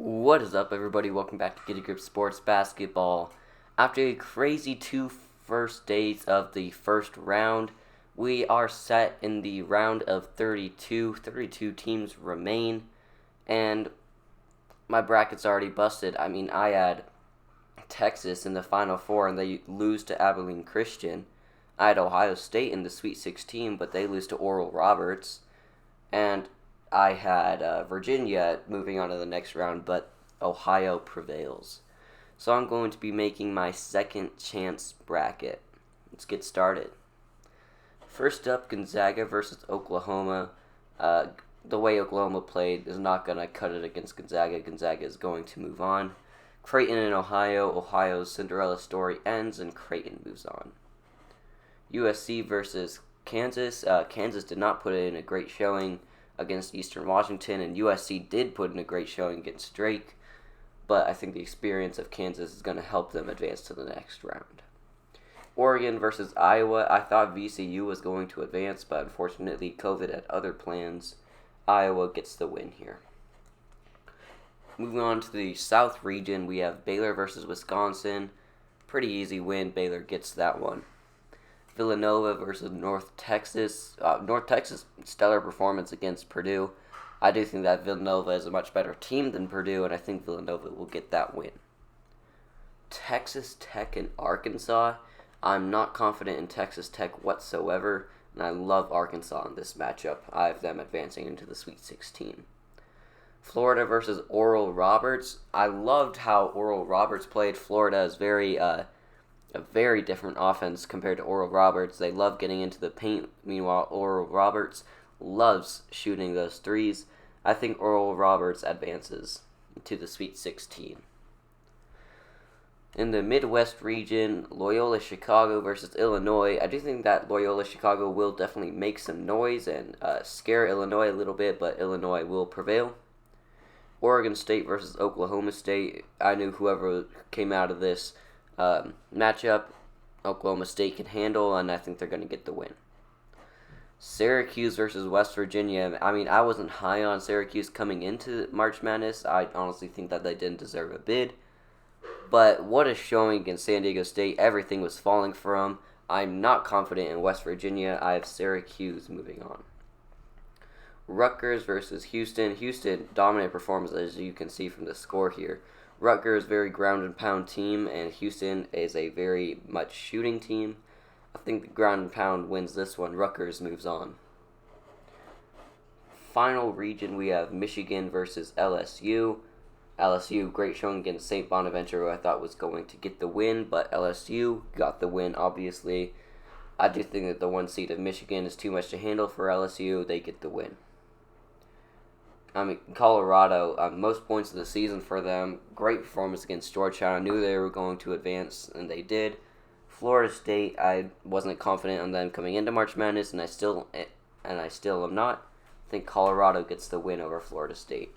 What is up, everybody? Welcome back to Get a Grip Sports Basketball. After a crazy two first days of the first round, we are set in the round of 32. 32 teams remain, and my bracket's already busted. I had Texas in the Final Four, and they lose to Abilene Christian. I had Ohio State in the Sweet 16, but they lose to Oral Roberts. And I had Virginia moving on to the next round, but Ohio prevails. So I'm going to be making my second chance bracket. Let's get started. First up, Gonzaga versus Oklahoma. The way Oklahoma played is not going to cut it against Gonzaga. Gonzaga is going to move on. Creighton and Ohio. Ohio's Cinderella story ends and Creighton moves on. USC versus Kansas. Kansas did not put in a great showing against Eastern Washington, and USC did put in a great showing against Drake, but I think the experience of Kansas is going to help them advance to the next round. Oregon versus Iowa. I thought VCU was going to advance, but unfortunately COVID had other plans. Iowa gets the win here. Moving on to the South region, we have Baylor versus Wisconsin. Pretty easy win. Baylor gets that one. Villanova versus North Texas. North Texas, stellar performance against Purdue. I do think that Villanova is a much better team than Purdue, and I think Villanova will get that win. Texas Tech and Arkansas. I'm not confident in Texas Tech whatsoever, and I love Arkansas in this matchup. I have them advancing into the Sweet 16. Florida versus Oral Roberts. I loved how Oral Roberts played. Florida is a very different offense compared to Oral Roberts. They love getting into the paint. Meanwhile, Oral Roberts loves shooting those threes. I think Oral Roberts advances to the Sweet 16. In the Midwest region, Loyola Chicago versus Illinois. I do think that Loyola Chicago will definitely make some noise and scare Illinois a little bit, but Illinois will prevail. Oregon State versus Oklahoma State. I knew whoever came out of this matchup, Oklahoma State can handle, and I think they're going to get the win. Syracuse versus West Virginia. I wasn't high on Syracuse coming into March Madness. I honestly think that they didn't deserve a bid. But what a showing against San Diego State. Everything was falling for them. I'm not confident in West Virginia. I have Syracuse moving on. Rutgers versus Houston. Houston, dominant performance, as you can see from the score here. Rutgers, very ground and pound team, and Houston is a very much shooting team. I think the ground and pound wins this one. Rutgers moves on. Final region, we have Michigan versus LSU. LSU, great showing against St. Bonaventure, who I thought was going to get the win, but LSU got the win, obviously. I do think that the one seed of Michigan is too much to handle for LSU. They get the win. Colorado, most points of the season for them. Great performance against Georgetown. I knew they were going to advance, and they did. Florida State, I wasn't confident on them coming into March Madness, and I still am not. I think Colorado gets the win over Florida State.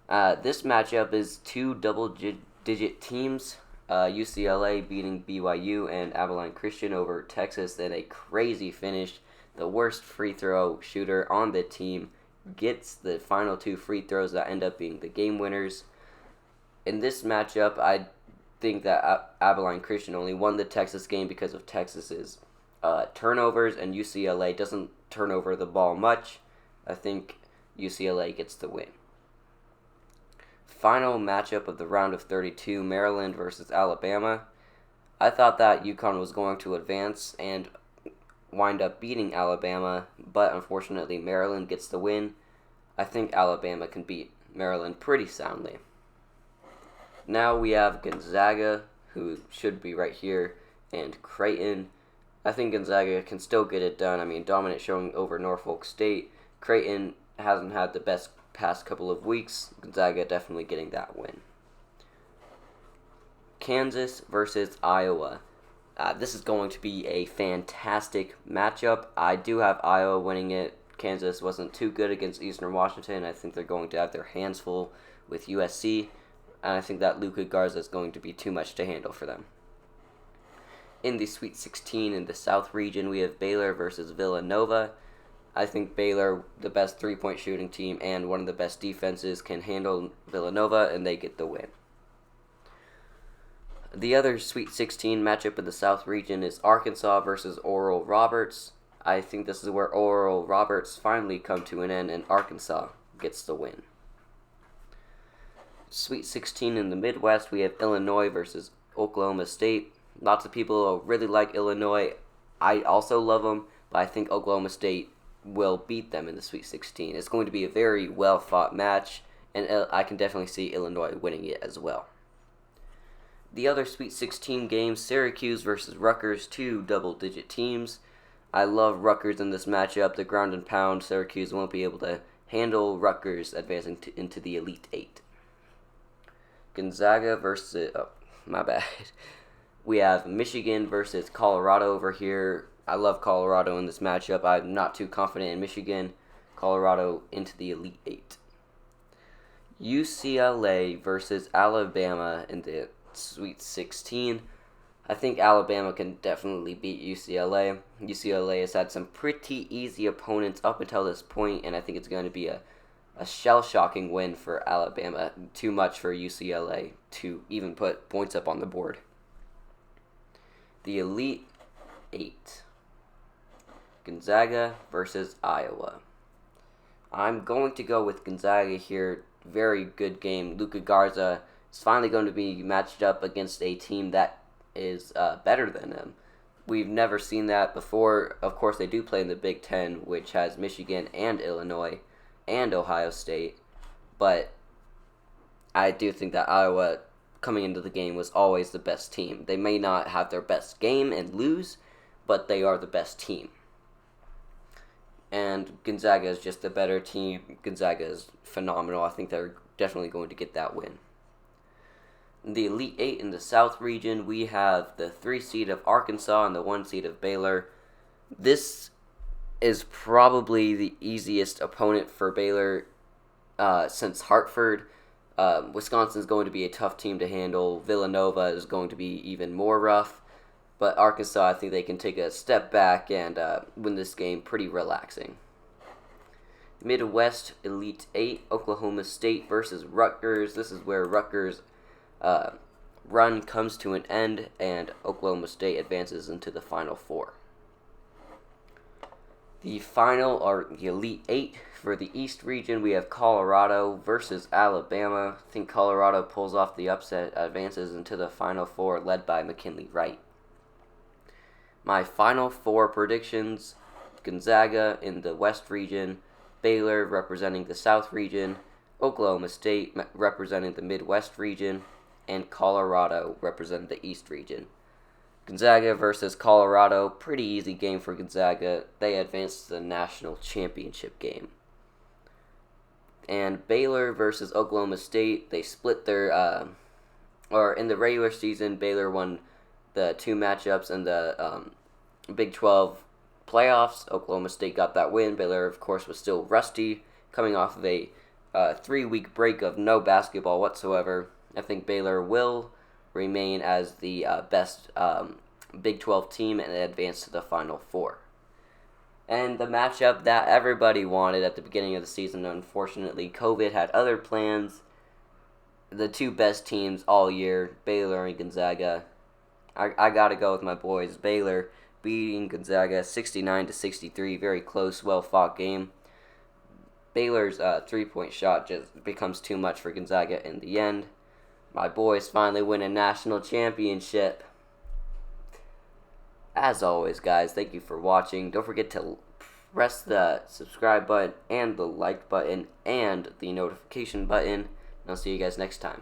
This matchup is two double-digit teams. UCLA beating BYU and Abilene Christian over Texas in a crazy finish. The worst free throw shooter on the team gets the final two free throws that end up being the game winners. In this matchup, I think that Abilene Christian only won the Texas game because of Texas's turnovers, and UCLA doesn't turn over the ball much. I think UCLA gets the win. Final matchup of the round of 32, Maryland versus Alabama. I thought that UConn was going to advance and wind up beating Alabama, but unfortunately Maryland gets the win. I think Alabama can beat Maryland pretty soundly. Now we have Gonzaga, who should be right here, and Creighton. I think Gonzaga can still get it done. Dominant showing over Norfolk State. Creighton hasn't had the best past couple of weeks. Gonzaga definitely getting that win. Kansas versus Iowa. This is going to be a fantastic matchup. I do have Iowa winning it. Kansas wasn't too good against Eastern Washington. I think they're going to have their hands full with USC. And I think that Luka Garza is going to be too much to handle for them. In the Sweet 16 in the South region, we have Baylor versus Villanova. I think Baylor, the best three-point shooting team and one of the best defenses, can handle Villanova, and they get the win. The other Sweet 16 matchup in the South region is Arkansas versus Oral Roberts. I think this is where Oral Roberts finally come to an end, and Arkansas gets the win. Sweet 16 in the Midwest, we have Illinois versus Oklahoma State. Lots of people really like Illinois. I also love them, but I think Oklahoma State will beat them in the Sweet 16. It's going to be a very well-fought match, and I can definitely see Illinois winning it as well. The other Sweet 16 games, Syracuse versus Rutgers, two double-digit teams. I love Rutgers in this matchup. The ground and pound, Syracuse won't be able to handle Rutgers advancing into the Elite Eight. Gonzaga versus... Oh, my bad. We have Michigan versus Colorado over here. I love Colorado in this matchup. I'm not too confident in Michigan. Colorado into the Elite Eight. UCLA versus Alabama in the Sweet 16. I think Alabama can definitely beat UCLA. UCLA has had some pretty easy opponents up until this point, and I think it's going to be a shell-shocking win for Alabama. Too much for UCLA to even put points up on the board. The Elite Eight. Gonzaga versus Iowa. I'm going to go with Gonzaga here. Very good game. Luka Garza is finally going to be matched up against a team that is better than them. We've never seen that before. Of course, they do play in the Big Ten, which has Michigan and Illinois and Ohio State. But I do think that Iowa, coming into the game, was always the best team. They may not have their best game and lose, but they are the best team. And Gonzaga is just a better team. Gonzaga is phenomenal. I think they're definitely going to get that win. In the Elite Eight in the South region, we have the 3 seed of Arkansas and the 1 seed of Baylor. This is probably the easiest opponent for Baylor since Hartford. Wisconsin is going to be a tough team to handle. Villanova is going to be even more rough. But Arkansas, I think they can take a step back and win this game pretty relaxing. Midwest Elite 8, Oklahoma State versus Rutgers. This is where Rutgers' run comes to an end, and Oklahoma State advances into the Final Four. The Elite 8 for the East region, we have Colorado versus Alabama. I think Colorado pulls off the upset, advances into the Final Four, led by McKinley Wright. My Final Four predictions: Gonzaga in the West region, Baylor representing the South region, Oklahoma State representing the Midwest region, and Colorado representing the East region. Gonzaga versus Colorado, pretty easy game for Gonzaga. They advanced to the national championship game. And Baylor versus Oklahoma State, they split their, in the regular season, Baylor won the 2 matchups in the Big 12 playoffs. Oklahoma State got that win. Baylor, of course, was still rusty, coming off of a 3-week break of no basketball whatsoever. I think Baylor will remain as the best Big 12 team and advance to the Final Four. And the matchup that everybody wanted at the beginning of the season, unfortunately, COVID had other plans. The 2 best teams all year, Baylor and Gonzaga. I gotta go with my boys. Baylor beating Gonzaga 69-63, very close, well-fought game. Baylor's 3-point shot just becomes too much for Gonzaga in the end. My boys finally win a national championship. As always, guys, thank you for watching. Don't forget to press the subscribe button and the like button and the notification button. And I'll see you guys next time.